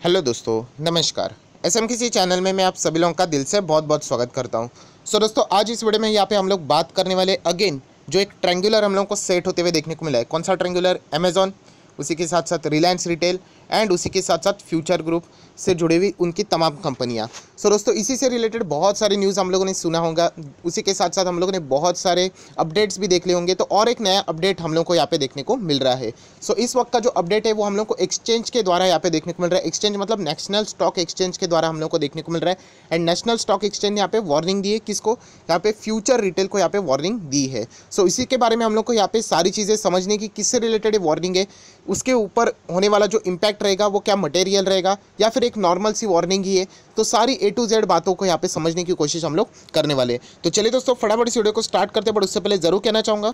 Hello दोस्तों, नमस्कार। SMKC channel में मैं आप सभी लोगों का दिल से बहुत बहुत स्वागत करता हूं। सो दोस्तों, आज इस वीडियो में यहाँ पे हम लोग बात करने वाले अगेन जो एक ट्रायंगुलर हम लोगों को सेट होते हुए देखने को मिला है। कौन सा ट्रायंगुलर? अमेजॉन, उसी के साथ साथ रिलायंस रिटेल एंड उसी के साथ साथ फ्यूचर ग्रुप से जुड़ी हुई उनकी तमाम कंपनियां। सो दोस्तों, इसी से रिलेटेड बहुत सारे न्यूज़ हम लोगों ने सुना होगा। उसी के साथ साथ हम लोगों ने बहुत सारे अपडेट्स भी देख लिए होंगे। तो और एक नया अपडेट हम लोग को यहाँ पे देखने को मिल रहा है। सो इस वक्त का जो अपडेट है वो हम लोग को एक्सचेंज के द्वारा यहाँ पे देखने को मिल रहा है। एक्सचेंज मतलब नेशनल स्टॉक एक्सचेंज के द्वारा हम लोग को देखने को मिल रहा है। एंड नेशनल स्टॉक एक्सचेंज ने यहाँ पे वार्निंग दी है। किसको? यहाँ पे फ्यूचर रिटेल को यहाँ पे वार्निंग दी है। सो इसी के बारे में हम लोग को यहाँ पे सारी चीज़ें समझने की, किससे रिलेटेड वार्निंग है, उसके ऊपर होने वाला जो इम्पैक्ट रहेगा वो क्या मटेरियल रहेगा या फिर एक नॉर्मल सी वार्निंग ही है। तो सारी A to Z बातों को यहाँ पे समझने की कोशिश हम लोग करने वाले हैं। तो चलिए दोस्तों, फटाफट इस वीडियो को स्टार्ट करते हैं। बट उससे पहले जरूर कहना चाहूँगा,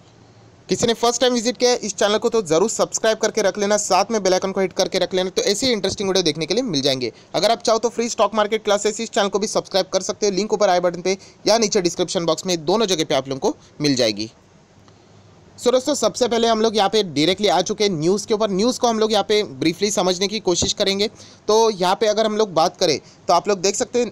किसी ने फर्स्ट टाइम विजिट किया है इस चैनल को तो जरूर सब्सक्राइब करके रख लेना, साथ में बेल आइकन को हिट करके रख लेना। तो ऐसी इंटरेस्टिंग वीडियो देखने के लिए मिल जाएंगे। अगर आप चाहो तो फ्री स्टॉक मार्केट क्लासेस इस चैनल को भी सब्सक्राइब कर सकते हो। लिंक ऊपर आई बटन पे या नीचे डिस्क्रिप्शन बॉक्स में, दोनों जगह पे आप लोगों को मिल जाएगी। सो दोस्तों, सबसे पहले हम लोग यहाँ पे डायरेक्टली आ चुके हैं न्यूज़ के ऊपर। न्यूज़ को हम लोग यहाँ पे ब्रीफली समझने की कोशिश करेंगे। तो यहाँ पे अगर हम लोग बात करें तो आप लोग देख सकते हैं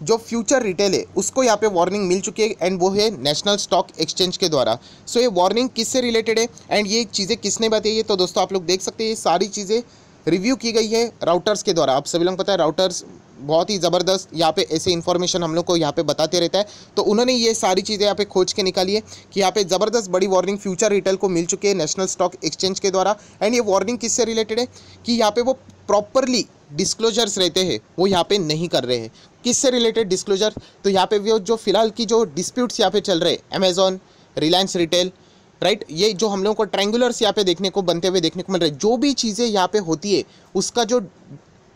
जो फ्यूचर रिटेल है उसको यहाँ पे वार्निंग मिल चुकी है एंड वो है नेशनल स्टॉक एक्सचेंज के द्वारा। सो ये वार्निंग किससे रिलेटेड है एंड ये चीज़ें किसने बताई है? तो दोस्तों आप लोग देख सकते हैं ये सारी चीज़ें रिव्यू की गई है राउटर्स के द्वारा। आप सभी लोग पता है राउटर्स बहुत ही ज़बरदस्त यहाँ पे ऐसे इन्फॉर्मेशन हम लोग को यहाँ पे बताते रहता है। तो उन्होंने ये सारी चीज़ें यहाँ पे खोज के निकाली है कि यहाँ पे ज़बरदस्त बड़ी वार्निंग फ्यूचर रिटेल को मिल चुकी है नेशनल स्टॉक एक्सचेंज के द्वारा। एंड ये वार्निंग किससे रिलेटेड है कि यहाँ पे वो प्रॉपरली डिस्क्लोजर्स रहते हैं वो यहाँ पे नहीं कर रहे हैं। किससे रिलेटेड डिस्क्लोजर? तो यहाँ पे वो जो फिलहाल की जो डिस्प्यूट्स यहाँ पे चल रहे हैं अमेजॉन, रिलायंस रिटेल, राइट, ये जो हम लोगों को ट्रायंगुलर्स यहाँ पे देखने को बनते हुए देखने को मिल रहे हैं, जो भी चीज़ें यहाँ पे होती है उसका जो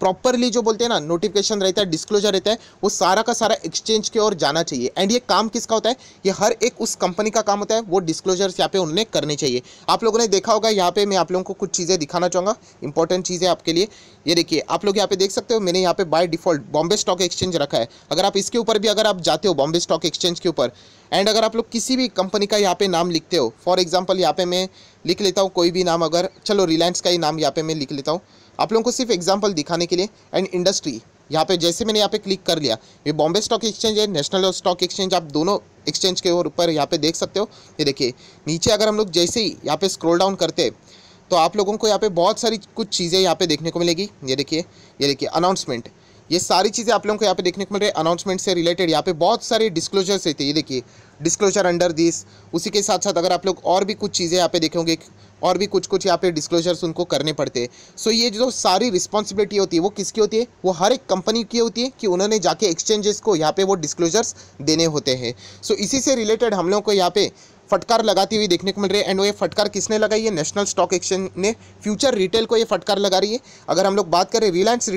प्रॉपरली जो बोलते हैं ना नोटिफिकेशन रहता है, डिस्क्लोजर रहता है, वो सारा का सारा एक्सचेंज की ओर जाना चाहिए। एंड ये काम किसका होता है? ये हर एक उस कंपनी का काम होता है। वो डिस्क्लोजर्स यहाँ पे उन्होंने करने चाहिए। आप लोगों ने देखा होगा, यहाँ पे मैं आप लोगों को कुछ चीज़ें दिखाना चाहूँगा, इंपॉर्टेंट चीज़ें आपके लिए। ये देखिए, आप लोग यहाँ पे देख सकते हो, मैंने यहाँ पे by default Bombay stock exchange रखा है। अगर आप इसके ऊपर भी अगर आप जाते हो बॉम्बे स्टॉक एक्सचेंज के ऊपर एंड अगर आप लोग किसी भी कंपनी का यहाँ पे नाम लिखते हो, फॉर एग्जांपल यहाँ पे मैं लिख लेता हूँ कोई भी नाम, अगर चलो रिलायंस का ही नाम यहाँ पे मैं लिख लेता हूँ आप लोगों को सिर्फ एग्जांपल दिखाने के लिए। एंड इंडस्ट्री यहाँ पे जैसे मैंने यहाँ पे क्लिक कर लिया, ये बॉम्बे स्टॉक एक्सचेंज है, नेशनल स्टॉक एक्सचेंज, आप दोनों एक्सचेंज के ऊपर यहाँ पे देख सकते हो। ये देखिए नीचे अगर हम लोग जैसे ही यहाँ पे स्क्रॉल डाउन करते हैं तो आप लोगों को यहाँ पे बहुत सारी कुछ चीज़ें यहाँ पे देखने को मिलेगी। ये देखिए अनाउंसमेंट, ये सारी चीज़ें आप लोगों को यहाँ पे देखने को मिल रही है। अनाउंसमेंट से रिलेटेड यहाँ पे बहुत सारे डिस्क्लोजर्स रहते हैं। ये देखिए डिस्क्लोजर अंडर दिस। उसी के साथ साथ अगर आप लोग और भी कुछ चीज़ें यहाँ पे देखेंगे, और भी कुछ यहाँ पे डिस्क्लोजर्स उनको करने पड़ते हैं। सो ये जो सारी रिस्पॉन्सिबिलिटी होती है वो किसकी होती है? वो हर एक कंपनी की होती है कि उन्होंने जाके एक्सचेंजेस को यहाँ पे वो डिस्क्लोजर्स देने होते हैं। सो इसी से रिलेटेड हम लोग को यहाँ पे फटकार लगाती हुई देखने को मिल रही है। एंड वो ये फटकार किसने लगाई है? नेशनल स्टॉक एक्सचेंज ने फ्यूचर रिटेल को ये फटकार लगा रही है। अगर हम लोग बात करें रिलायंस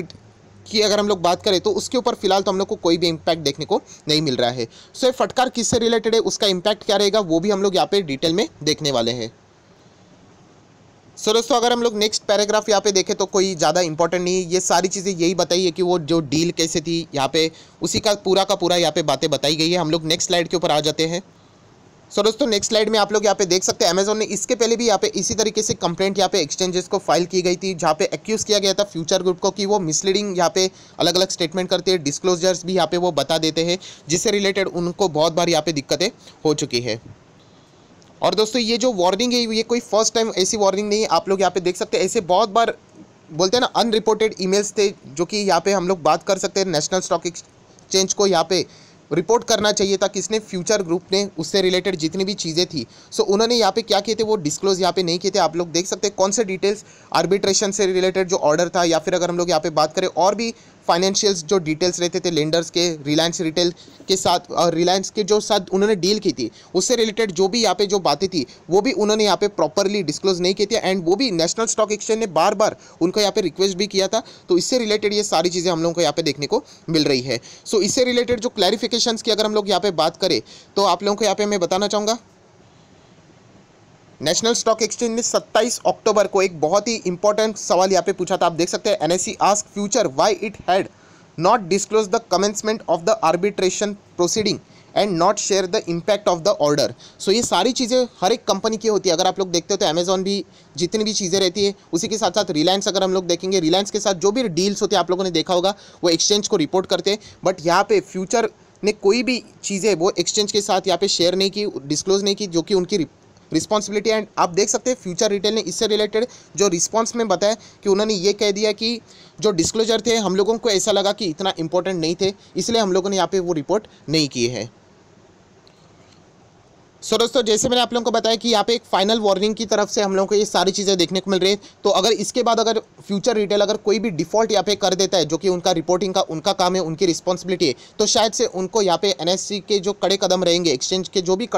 की, अगर हम लोग बात करें तो उसके ऊपर फिलहाल तो हम लोग को कोई भी इम्पैक्ट देखने को नहीं मिल रहा है। सो ये फटकार किससे रिलेटेड है, उसका इम्पैक्ट क्या रहेगा, वो भी हम लोग यहाँ पे डिटेल में देखने वाले हैं। सो दोस्तों, अगर हम लोग नेक्स्ट पैराग्राफ यहाँ पे देखें तो कोई ज़्यादा इंपॉर्टेंट नहीं है। ये सारी चीज़ें यही बताई है कि वो जो डील कैसे थी यहाँ पे, उसी का पूरा यहाँ पे बातें बताई गई है। हम लोग नेक्स्ट स्लाइड के ऊपर आ जाते हैं। सो दोस्तों, नेक्स्ट स्लाइड में आप लोग यहाँ पे देख सकते हैं अमेजॉन ने इसके पहले भी यहाँ पे इसी तरीके से कंप्लेंट यहाँ पे एक्सचेंजेस को फाइल की गई थी, जहाँ पे एक्यूज़ किया गया था फ्यूचर ग्रुप को कि वो मिसलीडिंग यहाँ पे अलग अलग स्टेटमेंट करते हैं, डिस्क्लोजर्स भी यहाँ पे वो बता देते हैं, जिससे रिलेटेड उनको बहुत बार यहाँ पे दिक्कतें हो चुकी है। और दोस्तों, ये जो वार्निंग है ये कोई फर्स्ट टाइम ऐसी वार्निंग नहीं है। आप लोग यहाँ पे देख सकते हैं ऐसे बहुत बार बोलते हैं ना अनरिपोर्टेड ईमेल्स थे, जो कि यहाँ पे हम लोग बात कर सकते हैं नेशनल स्टॉक एक्सचेंज को यहाँ पे रिपोर्ट करना चाहिए था किसने? फ्यूचर ग्रुप ने, उससे रिलेटेड जितनी भी चीज़ें थी। सो उन्होंने यहाँ पे क्या किए थे, वो डिस्क्लोज यहाँ पे नहीं किए थे। आप लोग देख सकते हैं कौन से डिटेल्स, आर्बिट्रेशन से रिलेटेड जो ऑर्डर था, या फिर अगर हम लोग यहाँ पे बात करें और भी फाइनेंशियल्स जो डिटेल्स रहते थे लेंडर्स के, रिलायंस रिटेल के साथ और रिलायंस के जो साथ उन्होंने डील की थी, उससे रिलेटेड जो भी यहाँ पे जो बातें थी वो भी उन्होंने यहाँ पे प्रॉपरली डिस्क्लोज नहीं की थी। एंड वो भी नेशनल स्टॉक एक्सचेंज ने बार बार उनको यहाँ पे रिक्वेस्ट भी किया था। तो इससे रिलेटेड ये सारी चीज़ें हम लोगों को यहाँ पे देखने को मिल रही है। सो इससे रिलेटेड जो क्लैरिफिकेशंस की अगर हम लोग यहाँ पे बात करें तो आप लोगों को यहाँ पे मैं बताना चाहूँगा, नेशनल स्टॉक एक्सचेंज ने 27 अक्टूबर को एक बहुत ही इंपॉर्टेंट सवाल यहाँ पे पूछा था। आप देख सकते हैं NSE ask Future why it had not disclose the commencement of the arbitration proceeding and not share the impact of the order. So ये सारी चीज़ें हर एक कंपनी की होती है। अगर आप लोग देखते हो तो अमेजॉन भी जितनी भी चीज़ें रहती है, उसी के साथ साथ रिलायंस अगर हम लोग देखेंगे, रिलायंस के साथ जो भी डील्स होते हैं आप लोगों ने देखा होगा वो एक्सचेंज को रिपोर्ट करते हैं। बट यहाँ पे फ्यूचर ने कोई भी चीज़ें वो एक्सचेंज के साथ यहाँ पे शेयर नहीं की, डिस्क्लोज नहीं की, जो कि उनकी रिस्पॉन्सिबिलिटी। एंड आप देख सकते हैं फ्यूचर रिटेल ने इससे रिलेटेड जो रिस्पॉन्स में बताया कि उन्होंने ये कह दिया कि जो डिस्क्लोजर थे हम लोगों को ऐसा लगा कि इतना इंपॉर्टेंट नहीं थे, इसलिए हम लोगों ने यहाँ पे वो रिपोर्ट नहीं किए हैं। सो दोस्तों, जैसे मैंने आप लोगों को बताया कि यहाँ पे एक फाइनल वार्निंग की तरफ से हम लोगों को ये सारी चीज़ें देखने को मिल रही है। तो अगर इसके बाद अगर फ्यूचर रिटेल अगर कोई भी डिफ़ॉल्ट यहाँ पे कर देता है, जो कि उनका रिपोर्टिंग का उनका काम है, उनकी रिस्पॉन्सिबिलिटी है, तो शायद से उनको यहाँ पे एनएससी के जो कड़े कदम रहेंगे, एक्सचेंज के जो भी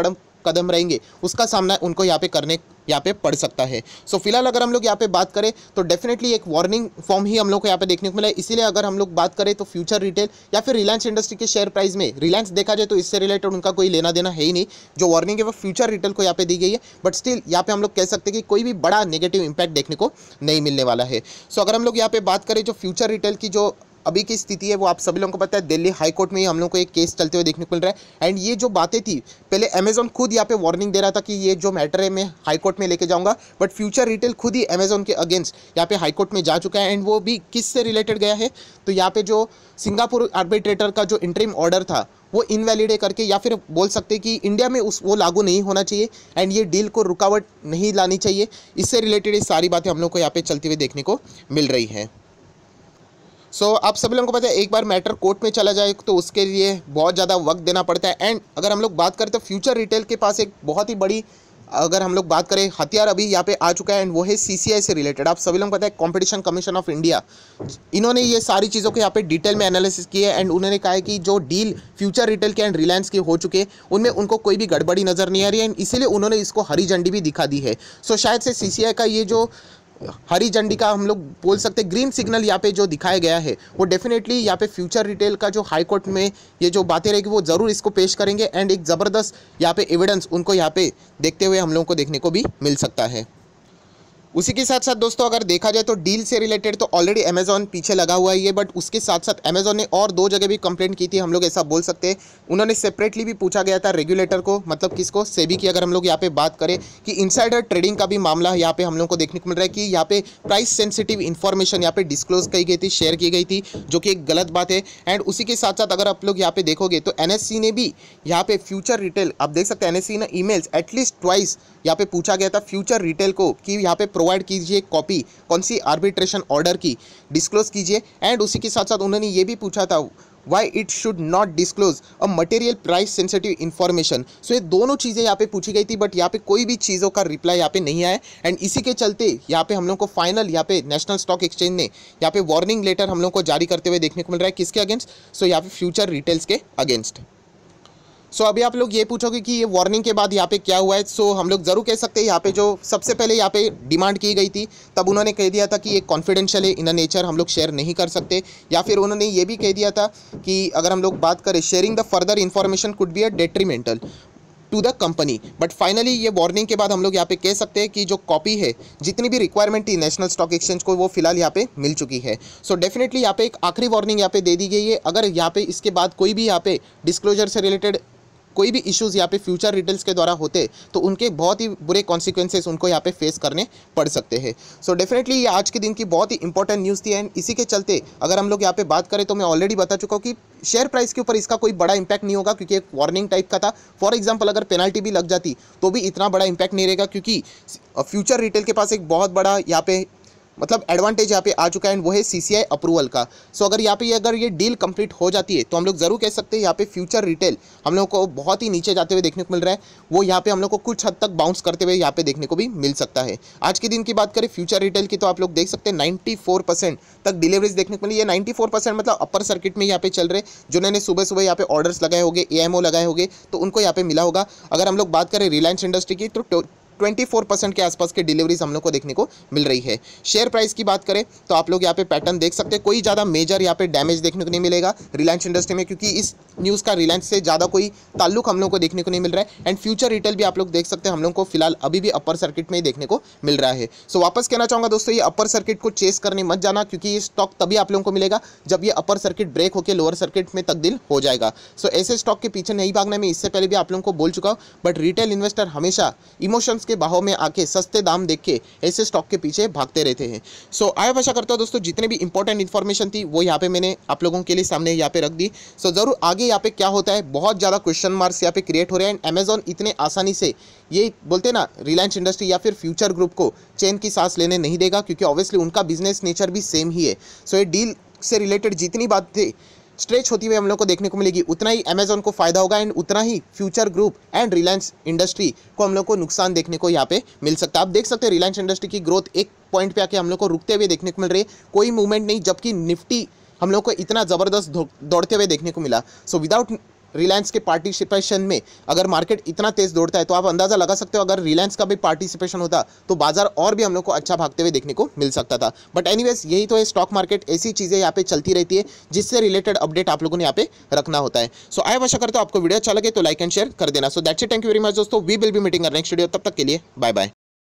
कदम रहेंगे, उसका सामना उनको यहाँ पे करने यहाँ पे पड़ सकता है। सो फिलहाल अगर हम लोग यहाँ पे बात करें तो डेफिनेटली एक वार्निंग फॉर्म ही हम लोग को यहाँ पे देखने को मिला है। इसीलिए अगर हम लोग बात करें तो फ्यूचर रिटेल या फिर रिलायंस इंडस्ट्री के शेयर प्राइस में, रिलायंस देखा जाए तो इससे रिलेटेड उनका कोई लेना देना है ही नहीं, जो वार्निंग है वो फ्यूचर रिटेल को यहाँ पे दी गई है। बट स्टिल यहाँ पे हम लोग कह सकते हैं कि कोई भी बड़ा नेगेटिव इंपैक्ट देखने को नहीं मिलने वाला है। सो अगर हम लोग यहाँ पे बात करें जो फ्यूचर रिटेल की जो अभी की स्थिति है, वो आप सभी लोगों को पता है, दिल्ली हाई कोर्ट में ही हम लोग को एक केस चलते हुए देखने को मिल रहा है। एंड ये जो बातें थी, पहले अमेजॉन खुद यहाँ पे वार्निंग दे रहा था कि ये जो मैटर है मैं हाई कोर्ट में लेके जाऊंगा, बट फ्यूचर रिटेल खुद ही अमेजॉन के अगेंस्ट यहाँ पे हाई कोर्ट में जा चुका है। एंड वो भी किससे रिलेटेड गया है, तो यहाँ पे जो सिंगापुर आर्बिट्रेटर का जो इंटरिम ऑर्डर था वो इनवैलिड है करके, या फिर बोल सकते हैं कि इंडिया में वो लागू नहीं होना चाहिए एंड ये डील को रुकावट नहीं लानी चाहिए। इससे रिलेटेड ये सारी बातें हम लोग को यहाँ पे चलती हुई देखने को मिल रही हैं। सो आप सभी लोगों को पता है, एक बार मैटर कोर्ट में चला जाए तो उसके लिए बहुत ज़्यादा वक्त देना पड़ता है। एंड अगर हम लोग बात करें तो फ्यूचर रिटेल के पास एक बहुत ही बड़ी, अगर हम लोग बात करें, हथियार अभी यहाँ पे आ चुका है, एंड वो है सीसीआई से रिलेटेड। आप सभी लोगों को पता है कंपटीशन कमीशन ऑफ इंडिया, इन्होंने ये सारी चीज़ों को यहाँ पे डिटेल में एनालिसिस किया है। एंड उन्होंने कहा है कि जो डील फ्यूचर रिटेल के एंड रिलायंस के हो चुके हैं उनमें उनको कोई भी गड़बड़ी नज़र नहीं आ रही है, एंड इसीलिए उन्होंने इसको हरी झंडी भी दिखा दी है। सो शायद से सीसीआई का ये जो हरी झंडी का हम लोग बोल सकते हैं ग्रीन सिग्नल यहाँ पे जो दिखाया गया है, वो डेफिनेटली यहाँ पे फ्यूचर रिटेल का जो हाई कोर्ट में ये जो बातें रहेगी वो ज़रूर इसको पेश करेंगे। एंड एक ज़बरदस्त यहाँ पे एविडेंस उनको यहाँ पे देखते हुए हम लोगों को देखने को भी मिल सकता है। उसी के साथ साथ दोस्तों अगर देखा जाए तो डील से रिलेटेड तो ऑलरेडी अमेजॉन पीछे लगा हुआ है ये, बट उसके साथ साथ अमेजॉन ने और 2 जगह भी कंप्लेंट की थी, हम लोग ऐसा बोल सकते हैं। उन्होंने सेपरेटली भी पूछा गया था रेगुलेटर को, मतलब किसको, सेबी की। अगर हम लोग यहाँ पे बात करें कि इनसाइडर ट्रेडिंग का भी मामला यहाँ पे हम लोग को देखने को मिल रहा है कि यहाँ पे प्राइस सेंसिटिव इन्फॉर्मेशन यहाँ पे डिस्क्लोज की गई थी, शेयर की गई थी, जो कि एक गलत बात है। एंड उसी के साथ साथ अगर आप लोग यहाँ पे देखोगे तो एनएससी ने भी यहाँ पे फ्यूचर रिटेल, आप देख सकते हैं एनएससी ने ईमेल्स एटलीस्ट ट्वाइस यहाँ पे पूछा गया था फ्यूचर रिटेल को कि यहाँ पे प्रोवाइड कीजिए कॉपी कौन सी आर्बिट्रेशन ऑर्डर की, डिस्क्लोज कीजिए। एंड उसी के साथ साथ उन्होंने ये भी पूछा था why it should not disclose a material price sensitive information. So ये दोनों चीज़ें यहाँ पे पूछी गई थी, बट यहाँ पे कोई भी चीज़ों का रिप्लाई यहाँ पे नहीं आया। एंड इसी के चलते यहाँ पे हम लोग को फाइनल यहाँ पे नेशनल स्टॉक एक्सचेंज ने यहाँ पे वार्निंग लेटर हम लोग को जारी करते हुए देखने को मिल रहा है। किसके अगेंस्ट, सो यहाँ पे फ्यूचर रिटेल्स के अगेंस्ट। सो अभी आप लोग ये पूछोगे कि ये वार्निंग के बाद यहाँ पे क्या हुआ है। सो हम लोग ज़रूर कह सकते हैं यहाँ पे जो सबसे पहले यहाँ पे डिमांड की गई थी, तब उन्होंने कह दिया था कि ये कॉन्फिडेंशियल है, इन नेचर हम लोग शेयर नहीं कर सकते। या फिर उन्होंने ये भी कह दिया था कि अगर हम लोग बात करें sharing the further information could be a detrimental to the company. But finally ये वार्निंग के बाद हम लोग यहाँ पे कह सकते हैं कि जो कॉपी है, जितनी भी रिक्वायरमेंट थी नेशनल स्टॉक एक्सचेंज को, वो फिलहाल यहाँ पे मिल चुकी है। सो डेफिनेटली यहाँ पे एक आखिरी वार्निंग यहाँ पे दे दी गई है। अगर यहाँ पे इसके बाद कोई भी यहाँ पे डिस्क्लोजर से रिलेटेड कोई भी इश्यूज़ यहाँ पे फ्यूचर रिटेल्स के द्वारा होते तो उनके बहुत ही बुरे कॉन्सिक्वेंसेस उनको यहाँ पे फेस करने पड़ सकते हैं। सो डेफिनेटली ये आज के दिन की बहुत ही इंपॉर्टेंट न्यूज़ थी। एंड इसी के चलते अगर हम लोग यहाँ पे बात करें तो मैं ऑलरेडी बता चुका हूँ कि शेयर प्राइस के ऊपर इसका कोई बड़ा इंपैक्ट नहीं होगा, क्योंकि एक वार्निंग टाइप का था। फॉर एग्जांपल अगर पेनल्टी भी लग जाती तो भी इतना बड़ा इंपैक्ट नहीं रहेगा, क्योंकि फ्यूचर रिटेल के पास एक बहुत बड़ा यहाँ पे मतलब एडवांटेज यहाँ पे आ चुका है, एंड वो है सीसीआई अप्रूवल का। सो अगर यहाँ पे अगर ये डील कंप्लीट हो जाती है तो हम लोग ज़रूर कह सकते हैं यहाँ पे फ्यूचर रिटेल हम लोग को बहुत ही नीचे जाते हुए देखने को मिल रहा है। वो यहाँ पे हम लोग को कुछ हद तक बाउंस करते हुए यहाँ पे देखने को भी मिल सकता है। आज के दिन की बात करें फ्यूचर रिटेल की, तो आप लोग देख सकते हैं 94% तक डिलीवरीज देखने को मिली। ये 94% मतलब अपर सर्किट में यहाँ पे चल रहे, जिन्होंने सुबह सुबह यहाँ पे ऑर्डर्स लगाए होंगे, एएमओ लगाए होंगे, तो उनको यहाँ पे मिला होगा। अगर हम लोग बात करें रिलायंस इंडस्ट्री की, तो 24% के आसपास के डिलीवरीज हम लोग को देखने को मिल रही है। शेयर प्राइस की बात करें तो आप लोग यहाँ पे पैटर्न देख सकते हैं, कोई ज़्यादा मेजर यहाँ पे डैमेज देखने को नहीं मिलेगा रिलायंस इंडस्ट्री में, क्योंकि इस न्यूज़ का रिलायंस से ज़्यादा कोई ताल्लुक हम लोग को देखने को नहीं मिल रहा है। एंड फ्यूचर रिटेल भी आप लोग देख सकते हैं हम लोग को फिलहाल अभी भी अपर सर्किट में ही देखने को मिल रहा है। सो वापस कहना चाहूँगा दोस्तों, ये अपर सर्किट को चेस करने मत जाना, क्योंकि ये स्टॉक तभी आप लोगों को मिलेगा जब ये अपर सर्किट ब्रेक होकर लोअर सर्किट में तब्दील हो जाएगा। सो ऐसे स्टॉक के पीछे नहीं भागना, मैं इससे पहले भी आप लोगों को बोल चुका हूँ। बट रिटेल इन्वेस्टर हमेशा इमोशंस के बहाव में आके सस्ते दाम देख के ऐसे स्टॉक के पीछे भागते रहते हैं। सो आशा करता हूँ दोस्तों, जितने भी इंपॉर्टेंट इन्फॉर्मेशन थी वो यहाँ पे मैंने आप लोगों के लिए सामने यहाँ पे रख दी। सो जरूर आगे यहाँ पे क्या होता है, बहुत ज़्यादा क्वेश्चन मार्क्स यहाँ पे क्रिएट हो रहे हैं। अमेजॉन इतने आसानी से ये बोलते हैं ना रिलायंस इंडस्ट्री या फिर फ्यूचर ग्रुप को चैन की सांस लेने नहीं देगा, क्योंकि ऑब्वियसली उनका बिजनेस नेचर भी सेम ही है। सो ये डील से रिलेटेड जितनी बात थी स्ट्रेच होती हुई हम लोग को देखने को मिलेगी, उतना ही अमेजॉन को फायदा होगा एंड उतना ही Future group and Reliance industry को हम लोग को नुकसान देखने को यहाँ पे मिल सकता है। आप देख सकते हैं रिलायंस इंडस्ट्री की ग्रोथ एक पॉइंट पे आके हम लोग को रुकते हुए देखने को मिल रही है, कोई मूवमेंट नहीं, जबकि निफ्टी हम लोग को इतना ज़बरदस्त दौड़ते हुए देखने को मिला। सो विदाउट रिलायंस के पार्टिसिपेशन में अगर मार्केट इतना तेज दौड़ता है तो आप अंदाज़ा लगा सकते हो, अगर रिलायंस का भी पार्टिसिपेशन होता तो बाजार और भी हम लोग को अच्छा भागते हुए देखने को मिल सकता था। बट एनीवेज यही तो है स्टॉक मार्केट, ऐसी चीज़ें यहाँ पे चलती रहती है जिससे रिलेटेड अपडेट आप लोगों ने यहाँ पे रखना होता है। सो आशा करता हूँ आपको वीडियो अच्छा लगे तो लाइक एंड शेयर कर देना। So that's it, thank you very much दोस्तों, we will be meeting next video, तब तक के लिए बाय बाय।